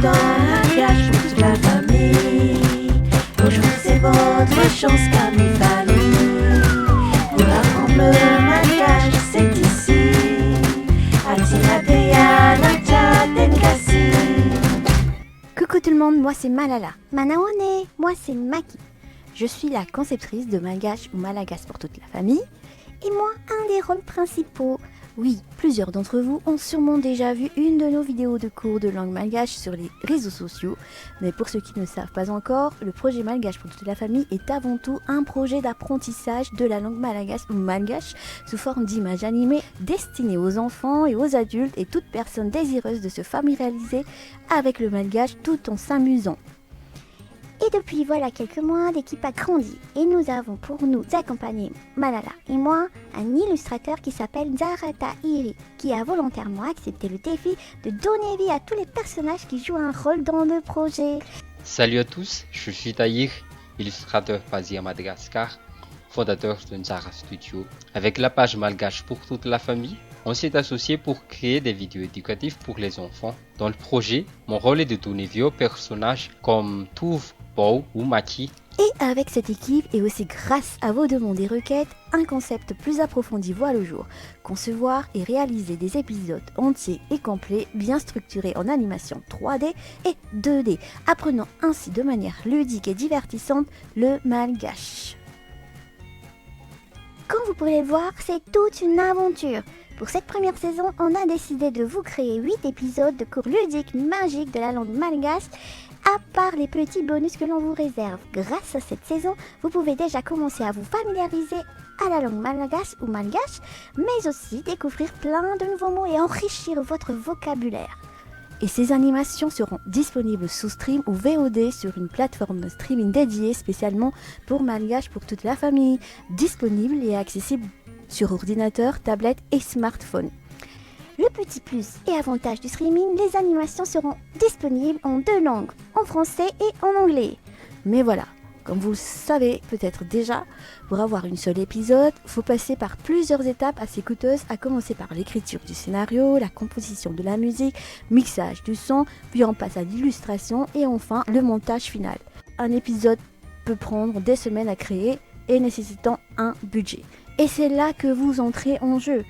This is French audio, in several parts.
Bienvenue dans un mariage pour toute la famille. Aujourd'hui c'est votre chance Camille Fanny. Pour apprendre le mariage c'est ici. Atina Deya Nadia Denkasi. Coucou tout le monde, moi c'est Malala. Manaone, moi c'est Maki. Je suis la conceptrice de Malgache ou Malagas pour toute la famille. Et moi, un des rôles principaux. Oui, plusieurs d'entre vous ont sûrement déjà vu une de nos vidéos de cours de langue malgache sur les réseaux sociaux. Mais pour ceux qui ne savent pas encore, le projet Malgache pour toute la famille est avant tout un projet d'apprentissage de la langue malagasy ou malgache sous forme d'images animées destinées aux enfants et aux adultes et toute personne désireuse de se familiariser avec le malgache tout en s'amusant. Et depuis voilà quelques mois, l'équipe a grandi et nous avons pour nous accompagner, Malala et moi, un illustrateur qui s'appelle Zarata Iri, qui a volontairement accepté le défi de donner vie à tous les personnages qui jouent un rôle dans le projet. Salut à tous, je suis Tahir, illustrateur basé à Madagascar, fondateur de Nzara Studio. Avec la page Malgache pour toute la famille, on s'est associé pour créer des vidéos éducatives pour les enfants. Dans le projet, mon rôle est de donner vie aux personnages comme Tuv, Bo ou Maki. Et avec cette équipe, et aussi grâce à vos demandes et requêtes, un concept plus approfondi voit le jour. Concevoir et réaliser des épisodes entiers et complets, bien structurés en animation 3D et 2D, apprenant ainsi de manière ludique et divertissante le malgache. Comme vous pouvez le voir, c'est toute une aventure. Pour cette première saison, on a décidé de vous créer 8 épisodes de cours ludiques magiques de la langue malgache, à part les petits bonus que l'on vous réserve. Grâce à cette saison, vous pouvez déjà commencer à vous familiariser à la langue malgache ou malgache, mais aussi découvrir plein de nouveaux mots et enrichir votre vocabulaire. Et ces animations seront disponibles sous stream ou VOD sur une plateforme de streaming dédiée spécialement pour malgache pour toute la famille, disponible et accessible sur ordinateur, tablette et smartphone. Le petit plus et avantage du streaming, les animations seront disponibles en 2 langues, en français et en anglais. Mais voilà, comme vous le savez peut-être déjà, pour avoir une seule épisode, il faut passer par plusieurs étapes assez coûteuses, à commencer par l'écriture du scénario, la composition de la musique, mixage du son, puis on passe à l'illustration et enfin le montage final. Un épisode peut prendre des semaines à créer et nécessitant un budget. Et c'est là que vous entrez en jeu.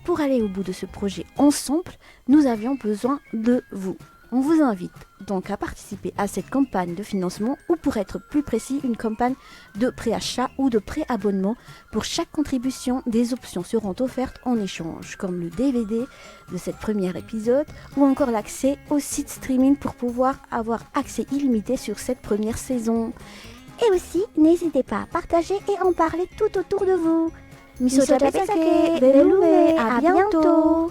Pour aller au bout de ce projet ensemble, nous avions besoin de vous. On vous invite donc à participer à cette campagne de financement ou pour être plus précis, une campagne de préachat ou de préabonnement. Pour chaque contribution, des options seront offertes en échange, comme le DVD de cette première épisode ou encore l'accès au site streaming pour pouvoir avoir accès illimité sur cette première saison. Et aussi, n'hésitez pas à partager et en parler tout autour de vous. Miso Chapesake, Belume, à bientôt.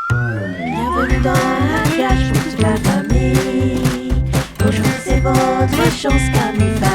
Bienvenue dans un mariage pour toute la famille. Aujourd'hui c'est votre chance Camille Fanny.